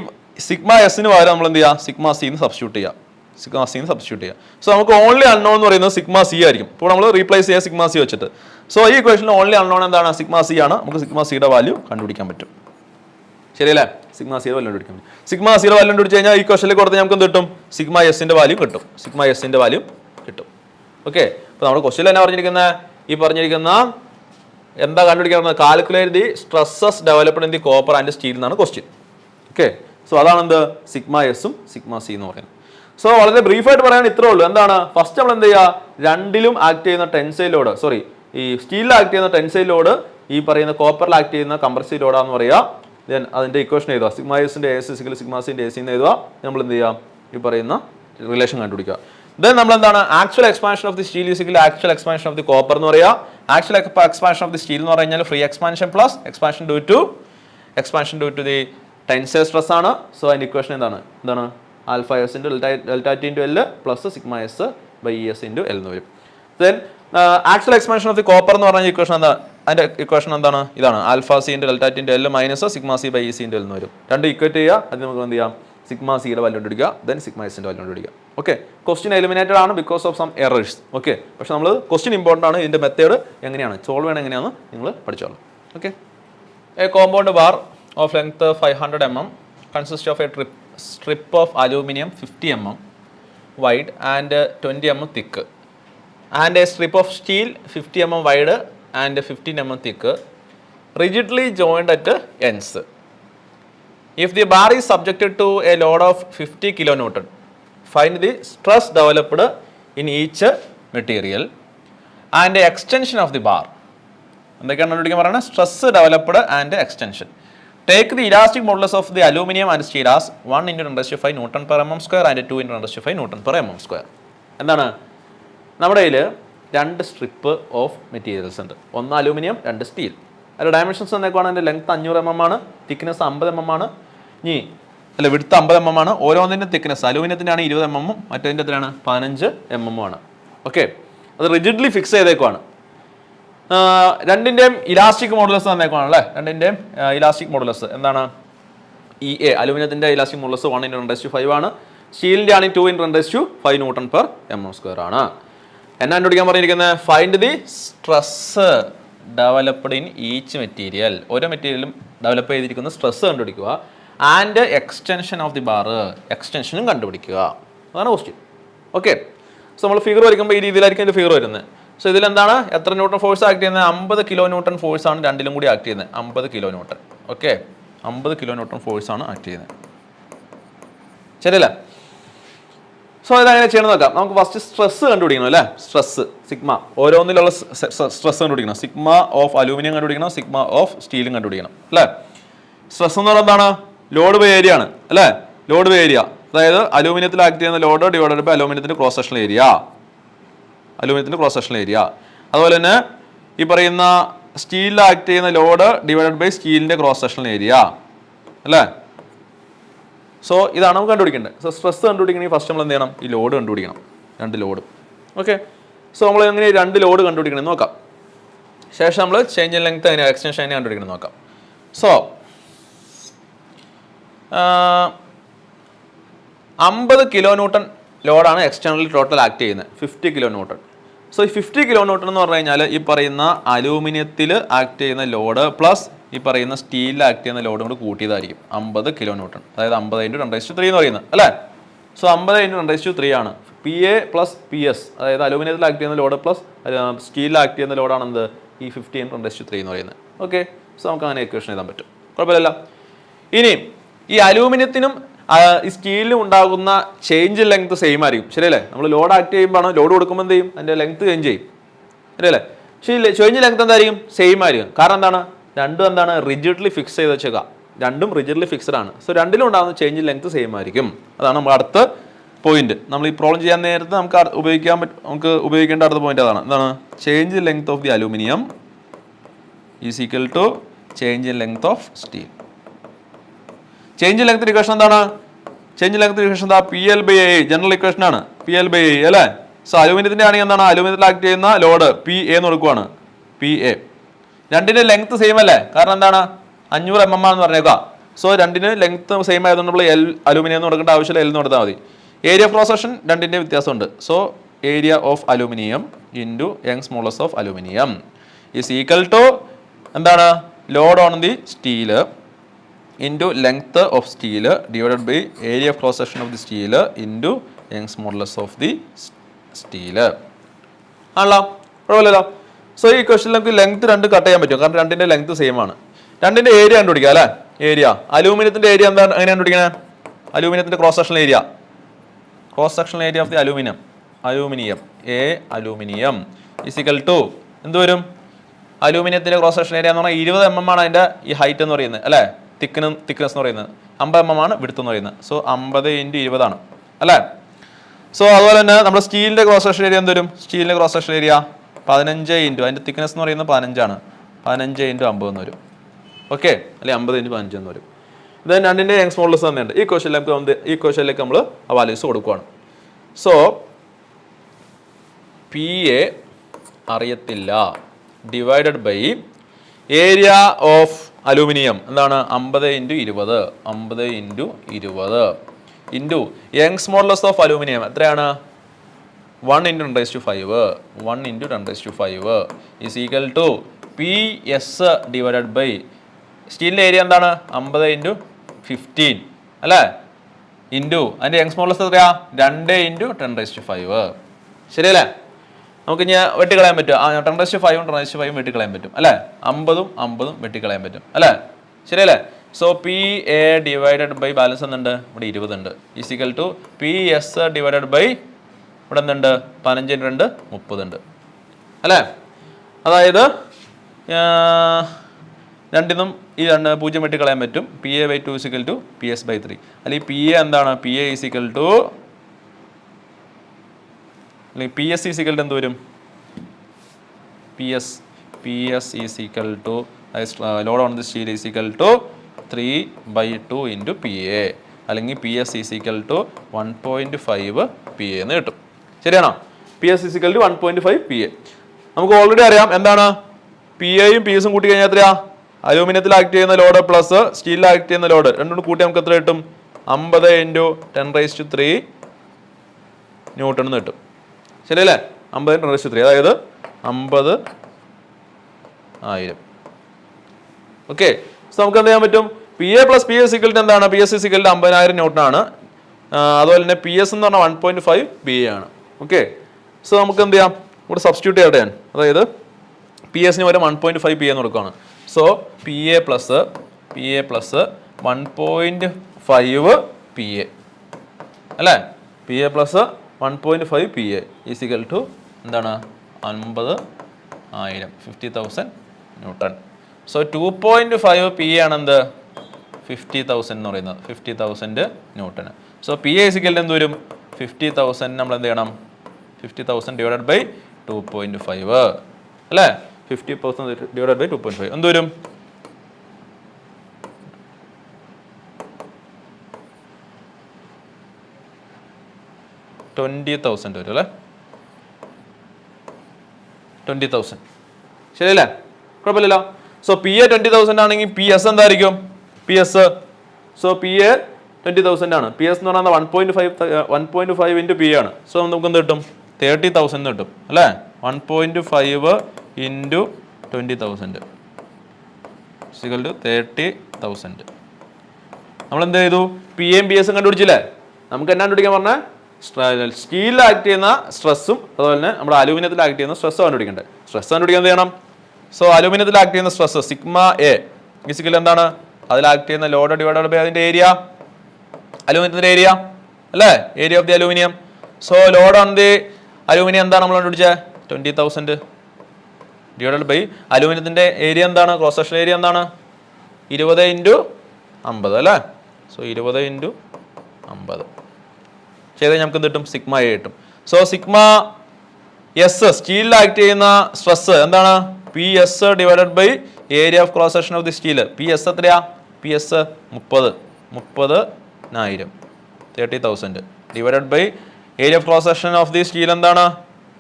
സിഗ്മ എസിന് പകരം നമ്മൾ എന്ത് ചെയ്യുക സിഗ്മ സിന്ന് സബ്സ്റ്റിറ്റ്യൂട്ട് ചെയ്യുക സോ നമുക്ക് ഓൺലി അൺനോൺ എന്ന് പറയുന്നത് സിഗ്മ സി ആയിരിക്കും ഇപ്പോൾ നമ്മൾ റീപ്ലേസ് ചെയ്യുക സിഗ്മ സി വെച്ചിട്ട് സോ ഈ ഇക്വേഷനിൽ ഓൺലി അൺനോൺ എന്താണ് സിഗ്മ സി ആണ് നമുക്ക് സിഗ്മ സിയുടെ വാല്യൂ കണ്ടുപിടിക്കാൻ പറ്റും ശരിയല്ലേ സിഗ്മ സിയുടെ വാല്യൂ കണ്ടുപിടിക്കാൻ പറ്റും സിഗ്മ സിയുടെ വാല്യൂ കണ്ടുപിടിച്ച് കഴിഞ്ഞാൽ ഈ ക്വസ്റ്റനിലേക്ക് കൊടുത്ത് നമുക്ക് എന്ത് കിട്ടും സിഗ്മ എസിൻ്റെ വാല്യൂ കിട്ടും ഓക്കെ അപ്പോൾ നമ്മുടെ ക്വസ്റ്റനിൽ എന്നാ പറഞ്ഞിരിക്കുന്ന എന്താ കണ്ടുപിടിക്കാൻ calculate the stresses developed in the copper and steel എന്നാണ് ക്വസ്റ്റ്യൻ ഓക്കെ സോ അതാണ് എന്ത് സിഗ്മ എസും സിഗ്മ സി എന്ന് പറയുന്നത് സോ വളരെ ബ്രീഫായിട്ട് പറയാൻ ഇത്രേ ഉള്ളൂ എന്താണ് ഫസ്റ്റ് നമ്മൾ എന്ത് ചെയ്യുക രണ്ടിലും ആക്ട് ചെയ്യുന്ന ടെൻസൈൽ ലോഡ് സോറി ഈ സ്റ്റീലിൽ ആക്ട് ചെയ്യുന്ന ടെൻസൈൽ ലോഡ് ഈ പറയുന്ന കോപ്പറിൽ ആക്ട് ചെയ്യുന്ന കംപ്രസീവ് ലോഡാന്ന് പറയുക ദെൻ അതിൻ്റെ ഇക്വേഷൻ എഴുതുക സിഗ്മ എസിൻ്റെ എ സിക്കൽ സിഗ്മ സിൻ്റെ എ സിന്ന് എഴുതുക നമ്മൾ എന്ത് ചെയ്യാം ഈ പറയുന്ന റിലേഷൻ കണ്ടുപിടിക്കുക ദെൻ നമ്മൾ എന്താണ് actual expansion of the steel is equal actual expansion of the copper എന്ന് പറയുക actual expansion of the steel എന്ന് പറഞ്ഞാൽ free expansion plus expansion due to the tensile stress ആണ് സോ അതിൻ്റെ ഇക്വേഷൻ എന്താണ് alpha S into delta T into L plus sigma S by E S into L എന്ന് വരും then actual expansion of the copper എന്ന് പറഞ്ഞ equation അതിൻ്റെ equation എന്താണ് ഇതാണ് alpha C into delta T into L minus sigma C by E C into L എന്ന് വരും രണ്ട് ഇക്വേറ്റ് ചെയ്യുക അത് നമുക്ക് എന്ത് ചെയ്യാം സിഗ്മ സിയുടെ വാല്യൂ കണ്ടുപിടിക്കുക ദെൻ സിഗ്മ എസിൻ്റെ വാല്യൂ കണ്ടുപിടിക്കുക ഓക്കെ ക്വസ്റ്റ്യൻ എലിമിനേറ്റഡ് ആണ് because of some errors okay പക്ഷെ നമ്മൾ ക്വസ്റ്റ്യൻ ഇമ്പോർട്ടൻ്റ് ആണ് ഇതിൻ്റെ മെത്തേഡ് എങ്ങനെയാണ് സോൾവ് ചെയ്യണം എങ്ങനെയാണെന്ന് നിങ്ങൾ പഠിച്ചോളൂ okay a compound bar of length 500 mm consist of a strip of aluminum 50 mm wide and 20 mm thick and a strip of steel 50 mm wide and 15 mm thick rigidly joined at ends. If the bar is subjected to a load of 50 kN, find the stress developed in each material and the extension of the bar. എന്തൊക്കെയാണ് കണ്ടുപിടിക്കാൻ പറയുന്നത് stress developed and extension Take the elastic modulus of the aluminum and steel as 1 × 10⁵ Newton per mm square and 2 × 10⁵ Newton per mm square. എന്താണ് നമ്മുടെ കയ്യിൽ രണ്ട് strip of materials ഉണ്ട് ഒന്ന് aluminium രണ്ട് സ്റ്റീൽ അതിൻ്റെ ഡയമെൻഷൻസ് എന്നൊക്കെയാണ് അതിൻ്റെ ലെങ്ത് 500 mm ആണ് തിക്നെസ് 50 mm ആണ് വിഡ്ത്ത് 50 mm ആണ് ഓരോന്നിൻ്റെ തിക്നെസ് അലൂമിനിയത്തിൻ്റെ ആണ് 20 mm മറ്റേതിൻ്റെ എത്രയാണ് 15 mm ആണ് ഓക്കെ അത് റിജിഡ്ലി ഫിക്സ് ചെയ്തേക്കുവാണ് രണ്ടിൻ്റെയും ഇലാസ്റ്റിക് മോഡുലസ് തന്നേക്കാണ് അല്ലേ രണ്ടിൻ്റെയും ഇലാസ്റ്റിക് മോഡുലസ് എന്താണ് ഇ എ അലൂമിനിയത്തിൻ്റെ ഇലാസ്റ്റിക് മോഡുലസ് 1 × 10⁵ ആണ് സ്റ്റീലിൻ്റെ ആണ് 2 × 10⁵ Newton per mm square ആണ് എന്നാ കണ്ടുപിടിക്കാൻ പറഞ്ഞിരിക്കുന്നത് find the stress developed in each material ഓരോ മെറ്റീരിയലും ഡെവലപ്പ് ചെയ്തിരിക്കുന്ന സ്ട്രെസ് കണ്ടുപിടിക്കുക and extension of the bar എക്സ്റ്റൻഷനും കണ്ടുപിടിക്കുക അതാണ് ക്വസ്റ്റ്യൻ ഓക്കെ സോ നമ്മൾ ഫിഗർ വരയ്ക്കുമ്പോൾ ഈ രീതിയിലായിരിക്കും അതിൻ്റെ ഫിഗർ വരുന്നത് സോ ഇതിലെന്താണ് എത്ര ന്യൂട്ടൺ ഫോഴ്സ് ആക്ട് ചെയ്യുന്നത് 50 kN ഫോഴ്സ് ആണ് രണ്ടിലും കൂടി ആക്ട് ചെയ്യുന്നത് 50 kN ഓക്കെ 50 kN ഫോഴ്സ് ആണ് ആക്ട് ചെയ്യുന്നത് ശരിയല്ലേ സോ ഇതങ്ങനെ ചെയ്യണം നോക്കാം നമുക്ക് ഫസ്റ്റ് സ്ട്രെസ് കണ്ടുപിടിക്കണം അല്ലേ സ്ട്രെസ് സിഗ്മ ഓരോന്നിലുള്ള സ്ട്രെസ് കണ്ടുപിടിക്കണം സിഗ്മ ഓഫ് അലൂമിനിയം കണ്ടുപിടിക്കണം സിഗ്മ ഓഫ് സ്റ്റീലും കണ്ടുപിടിക്കണം അല്ലേ സ്ട്രെസ് എന്ന് പറയുന്നത് എന്താണ് ലോഡ് ബൈ ഏരിയ ആണ് അല്ലേ ലോഡ് ബൈ ഏരിയ അതായത് അലൂമിനിയത്തിൽ ആക്ട് ചെയ്യുന്ന ലോഡ് ഡിവൈഡഡ് ബൈ അലൂമിനിയത്തിൻ്റെ ക്രോസ് സെക്ഷണൽ ഏരിയ അതുപോലെ തന്നെ ഈ പറയുന്ന സ്റ്റീലിൽ ആക്ട് ചെയ്യുന്ന ലോഡ് ഡിവൈഡഡ് ബൈ സ്റ്റീലിന്റെ ക്രോസ് സെക്ഷണൽ ഏരിയ അല്ലേ. സോ ഇതാണ് നമുക്ക് കണ്ടുപിടിക്കേണ്ടത്. സോ സ്ട്രെസ് കണ്ടുപിടിക്കണമെങ്കിൽ ഫസ്റ്റ് നമ്മൾ എന്ത് ചെയ്യണം? ഈ ലോഡ് കണ്ടുപിടിക്കണം, രണ്ട് ലോഡ്. ഓക്കെ, സോ നമ്മൾ എങ്ങനെ രണ്ട് ലോഡ് കണ്ടുപിടിക്കണം നോക്കാം. ശേഷം നമ്മൾ ചേഞ്ച് ഇൻ ലെങ്ത് എങ്ങനെ എക്സ്റ്റൻഷൻ എങ്ങനെ കണ്ടുപിടിക്കണം നോക്കാം. സോ 50 കിലോ ന്യൂട്ടൺ ലോഡാണ് എക്സ്റ്റേണലി ടോട്ടൽ ആക്ട് ചെയ്യുന്നത്, 50 കിലോ ന്യൂട്ടൺ. സോ ഈ 50 കിലോ ന്യൂട്ടൺ എന്ന് പറഞ്ഞു കഴിഞ്ഞാൽ ഈ പറയുന്ന അലൂമിനിയത്തിൽ ആക്ട് ചെയ്യുന്ന ലോഡ് പ്ലസ് ഈ പറയുന്ന സ്റ്റീലിൽ ആക്ട് ചെയ്യുന്ന ലോഡും കൂടി കൂട്ടിയതായിരിക്കും 50 കിലോ ന്യൂട്ടൺ. അതായത് 50 × 10³ എന്ന് പറയുന്നത് അല്ലേ. സോ 50 × 10³ ആണ് PA പ്ലസ് PS, അതായത് അലൂമിനിയത്തിൽ ആക്ട് ചെയ്യുന്ന ലോഡ് പ്ലസ് സ്റ്റീലിൽ ആക്ട് ചെയ്യുന്ന ലോഡാണ് എന്ത് ഈ 50 × 10³ എന്ന് പറയുന്നത്. ഓക്കെ, സോ നമുക്ക് അങ്ങനെ ഇക്വേഷൻ എഴുതാൻ പറ്റും, കുഴപ്പമില്ല. ഇനി ഈ അലൂമിനിയത്തിനും ഈ സ്റ്റീലിനും ഉണ്ടാകുന്ന ചേഞ്ച് ലെങ്ത് സെയിം ആയിരിക്കും, ശരിയല്ലേ. നമ്മൾ ലോഡ് ആക്ട് ചെയ്യുമ്പോൾ ലോഡ് കൊടുക്കുമ്പോൾ എന്ത് ചെയ്യും? അതിൻ്റെ ലെങ്ത് ചേഞ്ച് ചെയ്യും, ശരിയല്ലേ. പക്ഷേ ചേഞ്ച് ലെങ്ത് എന്തായിരിക്കും? സെയിം ആയിരിക്കും. കാരണം എന്താണ്? രണ്ടും എന്താണ്? റിജിഡ്ലി ഫിക്സ് ചെയ്ത് വെച്ചേക്കാം, രണ്ടും റിജിഡ്ലി ഫിക്സ്ഡ് ആണ്. സോ രണ്ടിലും ഉണ്ടാകുന്ന ചേഞ്ച് ലെങ്ത് സെയിം ആയിരിക്കും. അതാണ് നമ്മൾ അടുത്ത പോയിന്റ്. നമ്മൾ ഈ പ്രോബ്ലം ചെയ്യാൻ നേരത്തെ നമുക്ക് ഉപയോഗിക്കേണ്ട അടുത്ത പോയിന്റ് അതാണ്. എന്താണ്? Change length of the aluminium is equal to change in length of steel. Change length equation എന്താണ്? ചേഞ്ച് ലെങ്ത് ഇക്വേഷൻ എന്താ? PL/A ജനറൽ ഇക്വേഷൻ ആണ്, PL/A അല്ലേ. സോ അലൂമിനിയത്തിന്റെ ആണെങ്കിൽ എന്താണ്? അലൂമിനിയത്തിൽ ആക്ട് ചെയ്യുന്ന ലോഡ് PA എന്ന് കൊടുക്കുവാണ്, PA. രണ്ടിന്റെ ലെങ്ത് സെയിം അല്ലേ, കാരണം എന്താണ്? 500 mm എന്ന് പറഞ്ഞേക്കാം. സോ രണ്ടിന് ലെങ്ത് സെയിം ആയതുകൊണ്ട് നമ്മൾ അലൂമിനിയം എന്ന് കൊടുക്കേണ്ട ആവശ്യമില്ല, L എന്ന് കൊടുത്താൽ മതി. ഏരിയ ഓഫ് ക്രോസ് സെക്ഷൻ രണ്ടിന്റെ വ്യത്യാസമുണ്ട്. So area of aluminium into Young's modulus of aluminium is equal to എന്താണ്? Load on the steel into length of steel divided by area of cross section of the steel into Young's modulus of the steel. ആണല്ലോ, കുഴപ്പമില്ലല്ലോ. So ഈ question നമുക്ക് length രണ്ട് cut ചെയ്യാൻ പറ്റും, കാരണം രണ്ടിന്റെ ലെങ്ത് സെയിം ആണ്. രണ്ടിന്റെ ഏരിയ കണ്ടുപിടിക്കുക അല്ലേ. ഏരിയ അലൂമിനിയത്തിന്റെ ഏരിയ എന്താണ്? എങ്ങനെ കണ്ടുപിടിക്കണേ? അലൂമിനിയത്തിന്റെ cross sectional area of the aluminium aluminium is equal to എന്ത് വരും? അലൂമിനിയത്തിന്റെ ക്രോസ് സെക്ഷണൽ ഏരിയ എന്ന് പറഞ്ഞാൽ 20 mm ആണ് അതിന്റെ ഈ ഹൈറ്റ് എന്ന് പറയുന്നത് അല്ലേ. തിക്നെസ് എന്ന് പറയുന്നത് 50 mm ആണ് വിഡ്ത്ത് എന്ന് പറയുന്നത്. സോ 50 × 20 ആണ് അല്ലേ. സോ അതുപോലെ തന്നെ നമ്മുടെ സ്റ്റീലിന്റെ ക്രോസ് സെക്ഷൻ ഏരിയ എന്ത് വരും? സ്റ്റീലിന്റെ ക്രോസ് സെക്ഷൻ ഏരിയ 15 × അതിന്റെ തിക്നെസ് എന്ന് പറയുന്നത് 15 ആണ്, 15 × 50 എന്ന് വരും. ഓക്കെ, അല്ലെങ്കിൽ 50 × 15 എന്ന് വരും. ഇത് രണ്ടിന്റെ യങ്സ് മോഡുലസ് തന്നെയുണ്ട്. ഈ ക്വസ്റ്റ്യനിലേക്ക് നമ്മൾ ആ വാല്യൂസ് കൊടുക്കുകയാണ്. സോ PA അറിയത്തില്ല divided by area of aluminium എന്താണ്? 50 × 20 into Young's modulus of aluminium എത്രയാണ്? 1 × 10⁵ is equal to PS divided by സ്റ്റീലിൻ്റെ ഏരിയ എന്താണ്? 50 × 15 അല്ലേ, ഇൻറ്റു അതിൻ്റെ യങ്സ് മോഡുലസ് എത്രയാ? 2 × 10⁵. ശരിയല്ലേ. നമുക്ക് ഇനി വെട്ടിക്കളയാൻ പറ്റും, 10⁵ 10⁵ വെട്ടിക്കളയാൻ പറ്റും അല്ലേ. 50 വെട്ടിക്കളയാൻ പറ്റും അല്ലേ, ശരിയല്ലേ. So PA divided by balance എന്നുണ്ട്? ഇവിടെ 20 ഉണ്ട്, is equal to PS divided by ഇവിടെ എന്തുണ്ട്? 15 × 2 30 ഉണ്ട് അല്ലേ. അതായത് രണ്ടിനും ഈ 0 വെട്ടിക്കളയാൻ പറ്റും. PA/2 is equal to PS/3. അല്ലെങ്കിൽ PA എന്താണ്? PA ഈസ് ഈക്വൽ ടു അല്ലെങ്കിൽ PS ഈസ് ഈക്വൽ ടു എന്ത് വരും? PS is equal to load on the steel is equal to 3/2 × PA, അല്ലെങ്കിൽ PS is equal to 1.5 PA എന്ന് കിട്ടും. ശരിയാണോ? PS is equal to 1.5 PA. നമുക്ക് already അറിയാം എന്താണ്? PAയും PSും കൂട്ടി കഴിഞ്ഞാൽ എത്രയാ? അലൂമിനിയത്തിൽ ആക്ട് ചെയ്യുന്ന ലോഡ് പ്ലസ് സ്റ്റീലിൽ ആക്ട് ചെയ്യുന്ന ലോഡ് രണ്ടും കൂട്ടി നമുക്ക് എത്ര കിട്ടും? 50 × 10⁻³ ന്യൂട്ടൺ എന്ന് കിട്ടും. ശരിയല്ലേ. 50 × 10⁻³ അതായത് 50,000. ഓക്കെ, സോ നമുക്ക് എന്ത് ചെയ്യാൻ പറ്റും? PA + PS = എന്താണ്? PS = 50,000 ന്യൂട്ടൺ ആണ്. അതുപോലെ തന്നെ PS എന്ന് പറഞ്ഞാൽ 1.5 PA ആണ്. ഓക്കെ, സോ നമുക്ക് എന്ത് ചെയ്യാം? ഇവിടെ സബ്സ്റ്റിറ്റ്യൂട്ട് ചെയ്യട്ടെ ഞാൻ. അതായത് PSന് വരെ 1.5 PA എന്ന് കൊടുക്കുകയാണ്. സോ PA + 1.5 PA അല്ലേ. PA + 1.5 PA is equal to എന്താണ്? 50,000 ന്യൂട്ടൺ. സോ 2.5 PA ആണ് എന്ത്? 50,000 എന്ന് പറയുന്നത്, 50,000 newton. So PA is equal to എന്ത് വരും? 50,000 നമ്മൾ എന്ത് ചെയ്യണം? 50,000 ഡിവൈഡഡ് ബൈ 2.5 അല്ലേ? 50% ഡിവൈഡഡ് ബൈ 2.5 എന്ത് വരും? 20,000 വരും അല്ലേ? 20,000 ശരിയല്ലേ? കുഴപ്പമില്ലല്ലോ. സോ പി എ 20,000 ആണെങ്കിൽ പി എസ് എന്തായിരിക്കും? P S so P A 20,000 ആണ്. പി എസ് എന്ന് പറഞ്ഞാൽ 1.5 ഇൻറ്റു പി ആണ്. സോ നമുക്ക് എന്ത് കിട്ടും? 30,000 കിട്ടും അല്ലേ? 1.5 ഇൻറ്റു 20,000 ഈക്വൽ ടു 30,000. നമ്മൾ എന്ത് ചെയ്തു? പി എയും പി എസും കണ്ടുപിടിച്ചില്ലേ? നമുക്ക് എന്നാ കണ്ടുപിടിക്കാൻ പറഞ്ഞാൽ സ്റ്റീലിൽ ആക്ട് ചെയ്യുന്ന സ്ട്രെസ്സും അതുപോലെ തന്നെ നമ്മുടെ അലൂമിനിയത്തിൽ ആക്ട് ചെയ്യുന്ന സ്ട്രെസ്സും കണ്ടുപിടിക്കണ്ടേ? സ്ട്രെസ് കണ്ടുപിടിക്കാൻ എന്ത് ചെയ്യണം? സോ അലൂമിനിയത്തിൽ ആക്ട് ചെയ്യുന്ന സ്ട്രെസ് സിഗ്മ എ ഫിസിക്കൽ എന്താണ്? അതിൽ ആക്ട് ചെയ്യുന്ന ലോഡ് ഡിവൈഡഡ് ബൈ അതിന്റെ ഏരിയ, അലൂമിനിയത്തിന്റെ ഏരിയ അല്ലേ? Area of the aluminium. So load on the aluminium എന്താണ് നമ്മൾ കണ്ടുപിടിച്ചത്? 20,000 ഡിവൈഡഡ് ബൈ അലൂമിനിയത്തിന്റെ ഏരിയ എന്താണ്? ക്രോസ് സെക്ഷൻ ഏരിയ എന്താണ്? 20 ഇൻറ്റു 50 അല്ലേ? സോ 20 ഇൻറ്റു 50 ചെയ്താൽ നമുക്ക് എന്ത് കിട്ടും? സിഗ്മ എ കിട്ടും. സോ സിഗ്മ എസ് സ്റ്റീലിൽ ആക്ട് ചെയ്യുന്ന സ്ട്രെസ് എന്താണ്? P S divided by area of cross section of the steel. P S എത്രയാ? P S 30,000 30,000 divided by area of cross section of the steel എന്താണ്?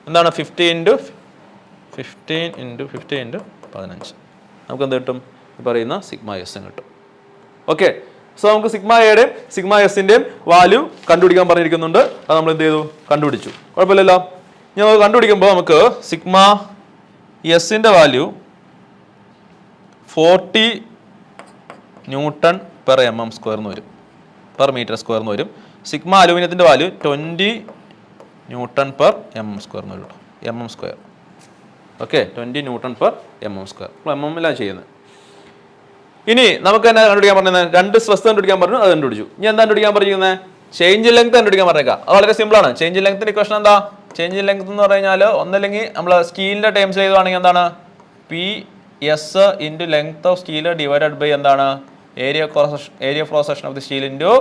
50 into 15 നമുക്ക് എന്ത് കിട്ടും? പറയുന്ന സിഗ്മ എസ് കിട്ടും. ഓക്കെ. സോ നമുക്ക് സിഗ്മ എയുടെയും സിഗ്മ എസിന്റെയും വാല്യൂ കണ്ടുപിടിക്കാൻ പറഞ്ഞിരിക്കുന്നുണ്ട്. അത് നമ്മൾ എന്ത് ചെയ്തു? കണ്ടുപിടിച്ചു. കുഴപ്പമില്ലല്ലോ. ഞാൻ കണ്ടുപിടിക്കുമ്പോൾ നമുക്ക് സിഗ്മ എസിന്റെ value 40 newton per mm square എന്ന് വരും, പെർ മീറ്റർ സ്ക്വയർ എന്ന് വരും. സിഗ്മ അലൂമിനിയത്തിന്റെ value 20 newton per mm square എന്ന് വരും. mm square. Okay, 20 newton per mm square. mm ചെയ്യുന്നത്. ഇനി നമുക്ക് തന്നെ കണ്ടുപിടിക്കാൻ പറഞ്ഞത് രണ്ട് സ്ട്രെസ് കണ്ടുപിടിക്കാൻ പറഞ്ഞു, അത് കണ്ടുപിടിച്ചു. ഇനി എന്താ കണ്ടുപിടിക്കാൻ പറഞ്ഞിരിക്കുന്നത്? ചേഞ്ച് ഇൻ ലെങ്ത് കണ്ടുപിടിക്കാൻ പറഞ്ഞേക്കാം. അത് വളരെ സിമ്പിൾ ആണ്. ചേഞ്ച് ഇൻ ലെങ്ത്തിന്റെ ഇക്വേഷൻ എന്താ? ചേഞ്ച് ഇൻ ലെങ്ത് എന്ന് പറഞ്ഞാൽ ഒന്നല്ലെങ്കിൽ നമ്മൾ സ്റ്റീലിന്റെ ടേംസ് എഴുതുവാണെങ്കിൽ എന്താണ്? P S into length of steel divided by എന്താണ്? Area cross section of the steel into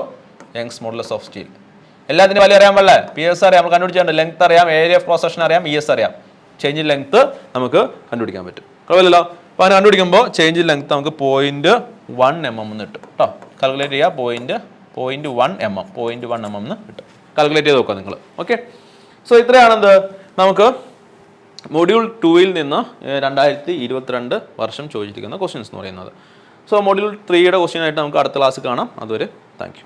Young's modulus of steel. എല്ലാത്തിനും വലിയ അറിയാൻ പാടില്ലേ? പി എസ് അറിയാം, നമ്മൾ കണ്ടുപിടിച്ചിട്ടുണ്ട്. ലെങ്ത് അറിയാം, ഏരിയ ഓഫ് ക്രോസ് സെക്ഷൻ അറിയാം, ഇ എസ് അറിയാം. ചേഞ്ച് ഇൻ ലെങ്ത് നമുക്ക് കണ്ടുപിടിക്കാൻ പറ്റും. കുഴപ്പമില്ലല്ലോ. അപ്പോൾ അത് കണ്ടുപിടിക്കുമ്പോൾ ചേഞ്ച് ഇൻ ലെങ്ത് നമുക്ക് 0.1 mm എന്ന് കിട്ടും കേട്ടോ. കാൽക്കുലേറ്റ് ചെയ്യുക. 0.1 mm എന്ന് കിട്ടും. കാൽക്കുലേറ്റ് ചെയ്ത് നോക്കുക നിങ്ങൾ. ഓക്കെ. സോ ഇത്രയാണെന്ത് നമുക്ക് മൊഡ്യൂൾ 2 നിന്ന് 2022 വർഷം ചോദിച്ചിരിക്കുന്ന ക്വസ്റ്റ്യൻസ് എന്ന് പറയുന്നത്. സോ മൊഡ്യൂൾ 3യുടെ ക്വസ്റ്റ്യൻ ആയിട്ട് നമുക്ക് അടുത്ത ക്ലാസ് കാണാം. അതുവരെ താങ്ക് യു.